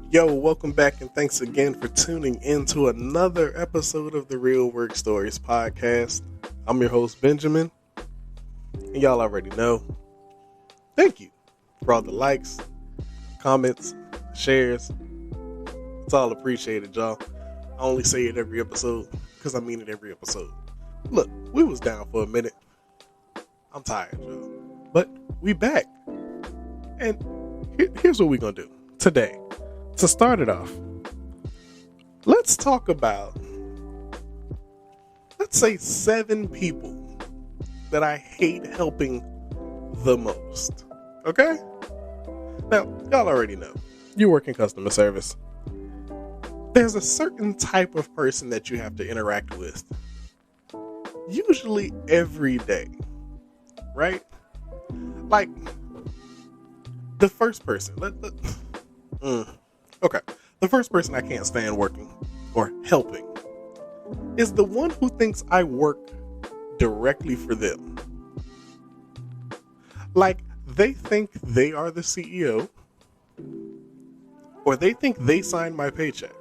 Yo, welcome back and thanks again for tuning in to another episode of the Real Work Stories podcast. I'm your host, Benjamin, and y'all already know. Thank you for all the likes, comments, shares. It's all appreciated, y'all. I only say it every episode because I mean it every episode. Look, we was down for a minute. I'm tired, y'all. But we back. And here's what we're going to do today. To start it off, let's talk about, let's say 7 people that I hate helping the most. Okay? Now, y'all already know. You work in customer service. There's a certain type of person that you have to interact with. Usually every day. Right? Like, the first person. Okay, the first person I can't stand working or helping is the one who thinks I work directly for them. Like, they think they are the CEO, or they think they signed my paycheck.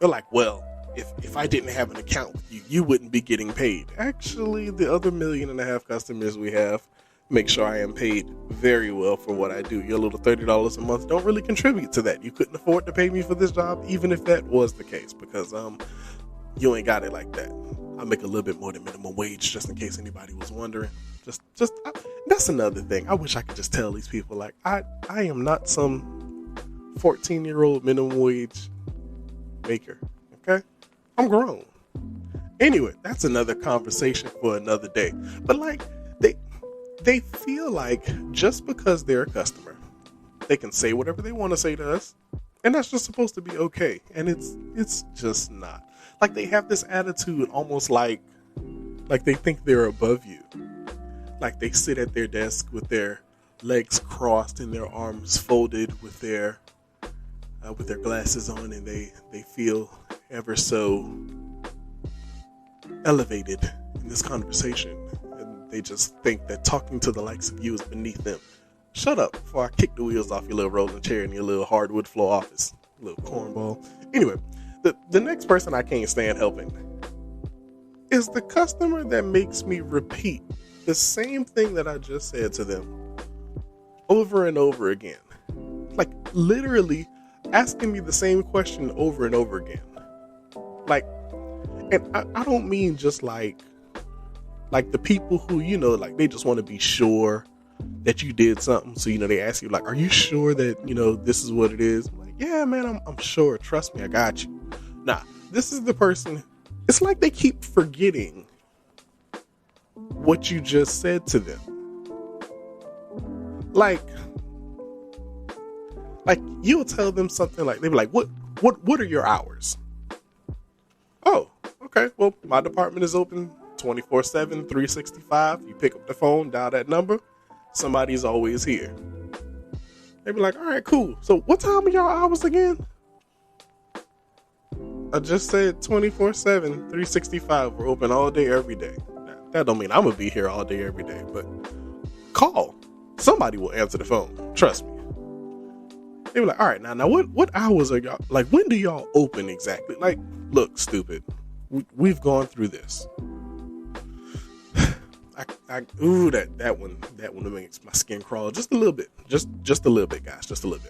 They're like, well, if I didn't have an account with you, you wouldn't be getting paid. Actually, the other 1.5 million customers we have make sure I am paid very well for what I do. Your little $30 a month don't really contribute to that. You couldn't afford to pay me for this job, even if that was the case, because you ain't got it like that. I make a little bit more than minimum wage, just in case anybody was wondering. That's another thing. I wish I could just tell these people, like, I am not some 14-year-old minimum wage maker. Okay, I'm grown. Anyway, that's another conversation for another day. But like, they feel like just because they're a customer, they can say whatever they want to say to us, and that's just supposed to be okay. And it's just not. Like, they have this attitude almost like they think they're above you. Like, they sit at their desk with their legs crossed and their arms folded with their glasses on, and they feel ever so elevated in this conversation. They just think that talking to the likes of you is beneath them. Shut up before I kick the wheels off your little rolling chair in your little hardwood floor office. Little cornball. Anyway, the next person I can't stand helping is the customer that makes me repeat the same thing that I just said to them over and over again. Like, literally asking me the same question over and over again. Like, and I don't mean just like the people who, like, they just want to be sure that you did something. So, they ask you, like, are you sure that, this is what it is? I'm like, yeah, man, I'm sure. Trust me, I got you. Nah, this is the person. It's like they keep forgetting what you just said to them. Like you'll tell them something like, they'll be like, what are your hours? Oh, okay. Well, my department is open 24/7, 365. You pick up the phone, dial that number, somebody's always here. They be like, all right, cool. So what time are y'all hours again? I just said 24/7, 365. We're open all day, every day. Now, that don't mean I'm gonna be here all day, every day, but call. Somebody will answer the phone. Trust me. They be like, all right, now what hours are y'all, like, when do y'all open exactly? Like, look, stupid. We've gone through this. That one makes my skin crawl just a little bit. Just a little bit, guys. Just a little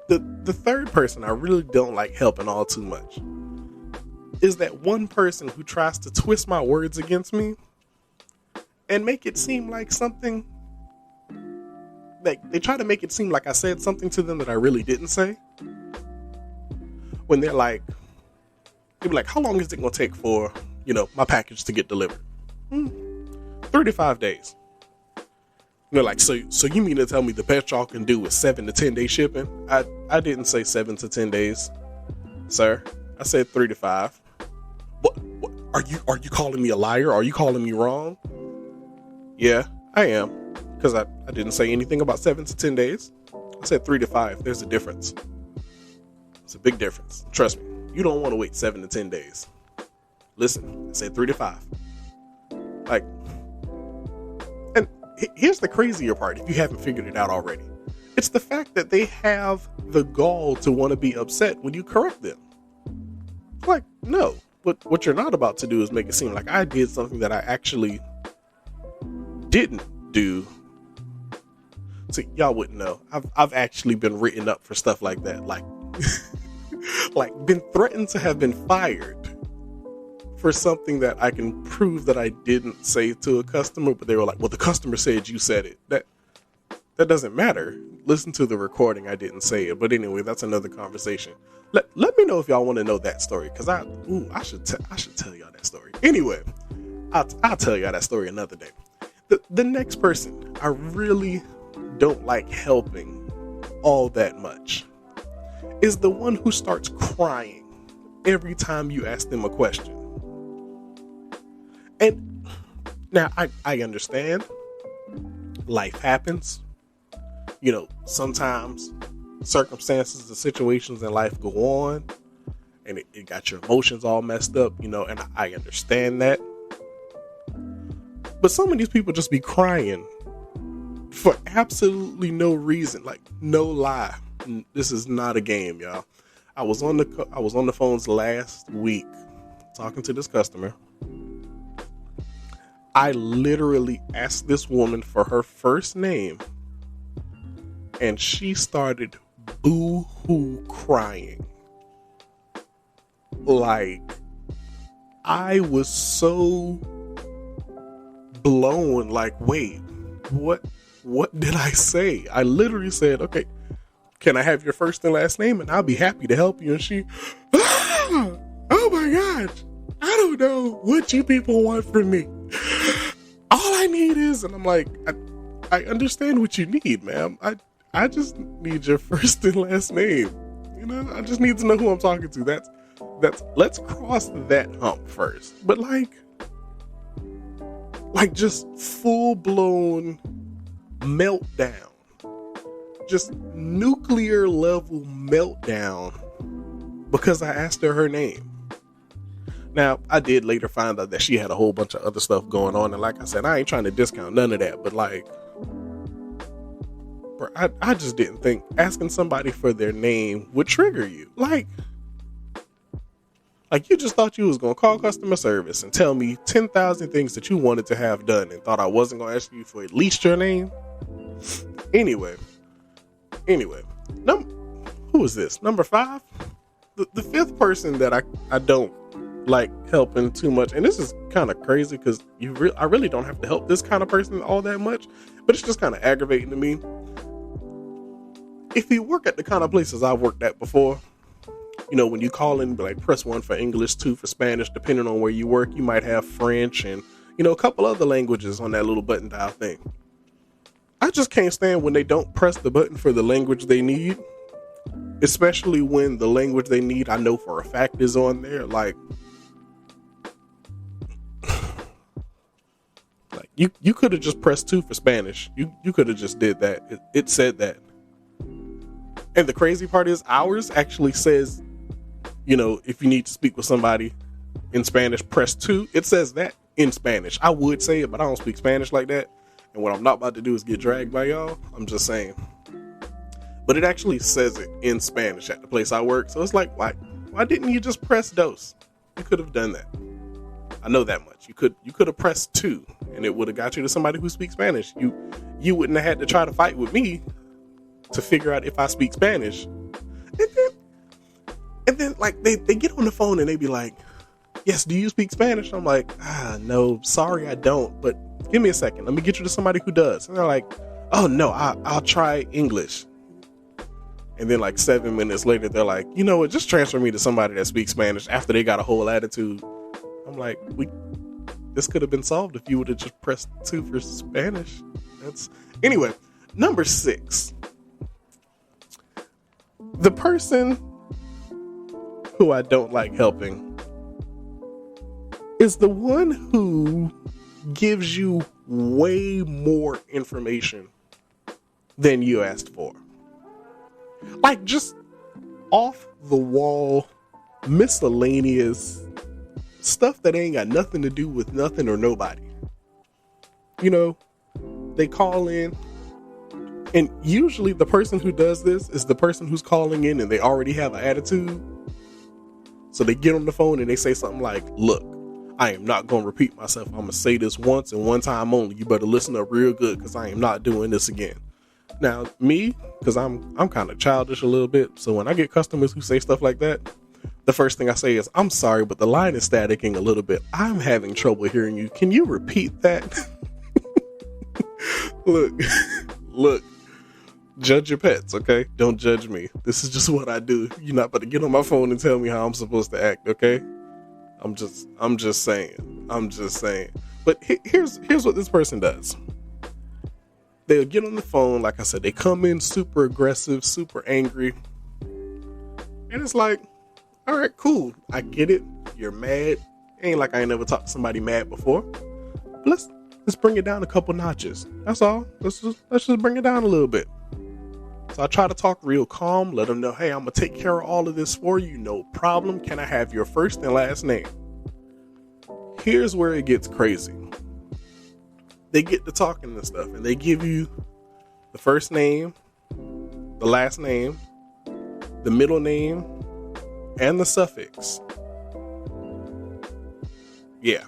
bit. The third person I really don't like helping all too much is that one person who tries to twist my words against me and make it seem like something, like they try to make it seem like I said something to them that I really didn't say. When they're like, how long is it gonna take for, my package to get delivered? 3 to 5 days. They're like, so you mean to tell me the best y'all can do is 7 to 10 day shipping? I didn't say 7 to 10 days, sir. I said 3 to 5. What are you calling me a liar? Are you calling me wrong? Yeah, I am, because I didn't say anything about 7 to 10 days. I said 3 to 5. There's a difference. It's a big difference. Trust me. You don't want to wait 7 to 10 days. Listen, I said 3 to 5. Like, and here's the crazier part, if you haven't figured it out already. It's the fact that they have the gall to want to be upset when you correct them. Like, no. What you're not about to do is make it seem like I did something that I actually didn't do. See, y'all wouldn't know. I've actually been written up for stuff like that. Like, like been threatened to have been fired for something that I can prove that I didn't say to a customer, but they were like, well, the customer said you said it. That doesn't matter. Listen to the recording. I didn't say it. But anyway, that's another conversation. Let me know if y'all want to know that story, because I should tell y'all that story. Anyway, I'll tell y'all that story another day. The next person I really don't like helping all that much is the one who starts crying every time you ask them a question. And now I understand life happens. You know, sometimes circumstances and situations in life go on and it got your emotions all messed up, you know, and I understand that. But some of these people just be crying for absolutely no reason, like no lie. This is not a game, y'all. I was on the phones last week talking to this customer. I literally asked this woman for her first name, and she started boo-hoo crying. Like, I was so blown, like, wait, what did I say? I literally said, okay, can I have your first and last name and I'll be happy to help you? And she, oh my gosh, I don't know what you people want from me. All I need is, and I'm like, I understand what you need, ma'am. I just need your first and last name. You know, I just need to know who I'm talking to. That's let's cross that hump first. But like just full blown meltdown, just nuclear level meltdown because I asked her name. Now, I did later find out that she had a whole bunch of other stuff going on, and like I said, I ain't trying to discount none of that, but like, bro, I just didn't think asking somebody for their name would trigger you. Like you just thought you was gonna call customer service and tell me 10,000 things that you wanted to have done and thought I wasn't gonna ask you for at least your name. Anyway, who is this? Number 5? The fifth person that I don't like helping too much, and this is kind of crazy because I really don't have to help this kind of person all that much, but it's just kind of aggravating to me. If you work at the kind of places I've worked at before, you know, when you call in, like, press 1 for English, 2 for Spanish, depending on where you work, you might have French and, you know, a couple other languages on that little button dial thing. I just can't stand when they don't press the button for the language they need, especially when the language they need, I know for a fact, is on there. Like you could have just pressed 2 for Spanish. You could have just did that. It said that. And the crazy part is ours actually says, you know, if you need to speak with somebody in Spanish, press 2. It says that in Spanish. I would say it, but I don't speak Spanish like that. And what I'm not about to do is get dragged by y'all. I'm just saying. But it actually says it in Spanish at the place I work. So it's like, why didn't you just press dos? You could have done that. I know that much. You could have pressed 2 and it would have got you to somebody who speaks Spanish. You wouldn't have had to try to fight with me to figure out if I speak Spanish. And then like they get on the phone and they be like, yes, do you speak Spanish? I'm like, no, sorry, I don't, but give me a second. Let me get you to somebody who does. And they're like, oh no, I'll try English. And then like 7 minutes later, they're like, you know what, just transfer me to somebody that speaks Spanish, after they got a whole attitude. I'm like, this could have been solved if you would have just pressed 2 for Spanish. Anyway, number 6. The person who I don't like helping is the one who gives you way more information than you asked for. Like, just off the wall, miscellaneous stuff that ain't got nothing to do with nothing or nobody. You know, they call in, And usually the person who does this is the person who's calling in and they already have an attitude. So they get on the phone and they say something like, look, I am not going to repeat myself. I'm going to say this once and one time only. You better listen up real good because I am not doing this again. Now, me, because I'm kind of childish a little bit. So when I get customers who say stuff like that, the first thing I say is, I'm sorry, but the line is staticking a little bit. I'm having trouble hearing you. Can you repeat that? Look, judge your pets, okay? Don't judge me. This is just what I do. You're not about to get on my phone and tell me how I'm supposed to act, okay? I'm just saying. But here's what this person does. They'll get on the phone, like I said, they come in super aggressive, super angry. And it's like, all right, cool. I get it. You're mad. Ain't like I ain't never talked to somebody mad before. But let's bring it down a couple notches. That's all. Let's just bring it down a little bit. So I try to talk real calm, let them know, hey, I'm going to take care of all of this for you. No problem. Can I have your first and last name? Here's where it gets crazy. They get to talking and stuff, and they give you the first name, the last name, the middle name, and the suffix. Yeah.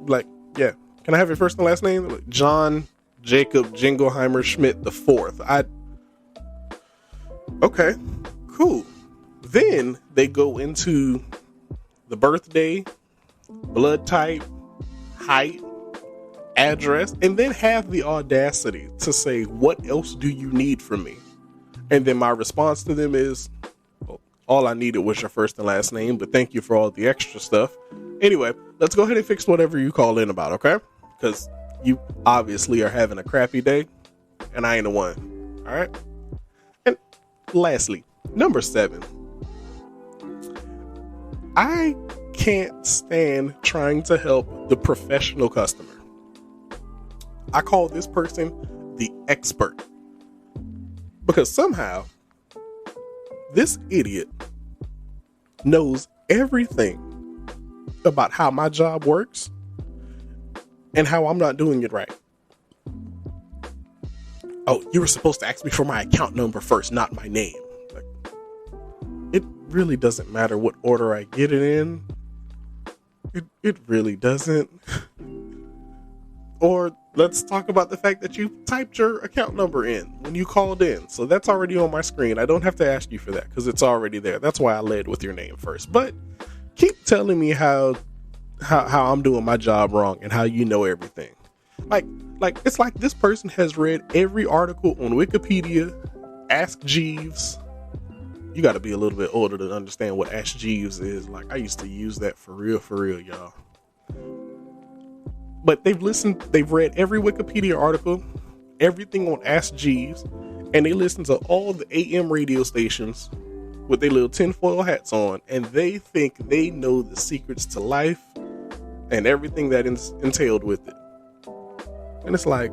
Like, yeah. Can I have your first and last name? Like, John Jacob Jingleheimer Schmidt the fourth. Okay, cool. Then they go into the birthday, blood type, height, address, and then have the audacity to say, what else do you need from me? And then my response to them is, well, all I needed was your first and last name, but thank you for all the extra stuff. Anyway, let's go ahead and fix whatever you call in about, okay? Because you obviously are having a crappy day, and I ain't the one. All right? And lastly, number 7. I can't stand trying to help the professional customer. I call this person the expert. Because somehow, this idiot knows everything about how my job works and how I'm not doing it right. Oh, you were supposed to ask me for my account number first, not my name. Like, it really doesn't matter what order I get it in. It really doesn't. Or let's talk about the fact that you typed your account number in when you called in. So that's already on my screen. I don't have to ask you for that because it's already there. That's why I led with your name first. But keep telling me how I'm doing my job wrong and how you know everything. Like it's like this person has read every article on Wikipedia, Ask Jeeves. You got to be a little bit older to understand what Ask Jeeves is. Like, I used to use that for real, y'all. But they've read every Wikipedia article, everything on Ask Jeeves, and they listen to all the AM radio stations with their little tinfoil hats on, and they think they know the secrets to life and everything that entailed with it. And it's like,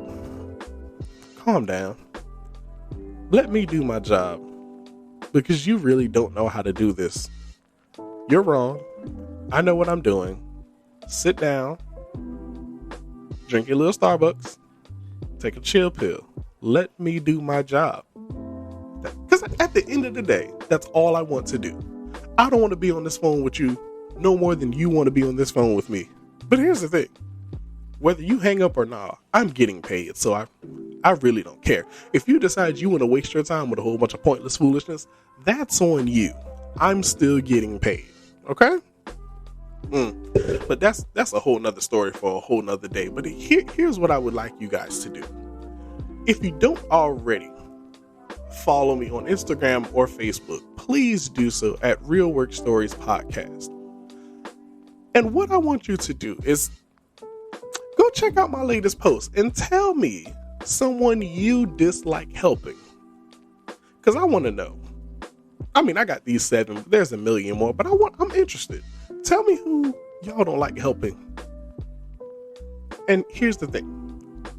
calm down. Let me do my job. Because you really don't know how to do this. You're wrong. I know what I'm doing. Sit down. Drink your little Starbucks. Take a chill pill. Let me do my job. Because at the end of the day, that's all I want to do. I don't want to be on this phone with you no more than you want to be on this phone with me. But here's the thing. Whether you hang up or not, I'm getting paid. So I really don't care. If you decide you want to waste your time with a whole bunch of pointless foolishness, that's on you. I'm still getting paid. Okay? But that's a whole nother story for a whole nother day. But here's what I would like you guys to do. If you don't already follow me on Instagram or Facebook, please do so at Real Work Stories Podcast. And what I want you to do is go check out my latest post and tell me someone you dislike helping. Because I want to know. I mean, I got these 7, but there's a million more, but I'm interested. Tell me who y'all don't like helping. And here's the thing.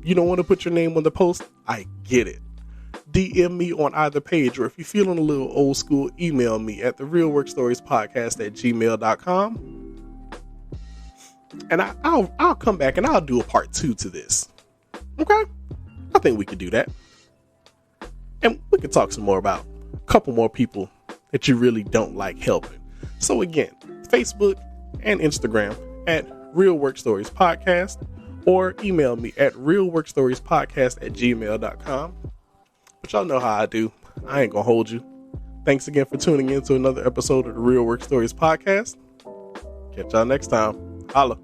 You don't want to put your name on the post? I get it. DM me on either page, or if you're feeling a little old school, email me at therealworkstoriespodcast@gmail.com. And I'll come back and I'll do a part 2 to this. Okay? I think we could do that. And we could talk some more about a couple more people that you really don't like helping. So again, Facebook and Instagram at Real Work Stories Podcast, or email me at realworkstoriespodcast@gmail.com. But y'all know how I do. I ain't gonna hold you. Thanks again for tuning in to another episode of the Real Work Stories Podcast. Catch y'all next time. Holla.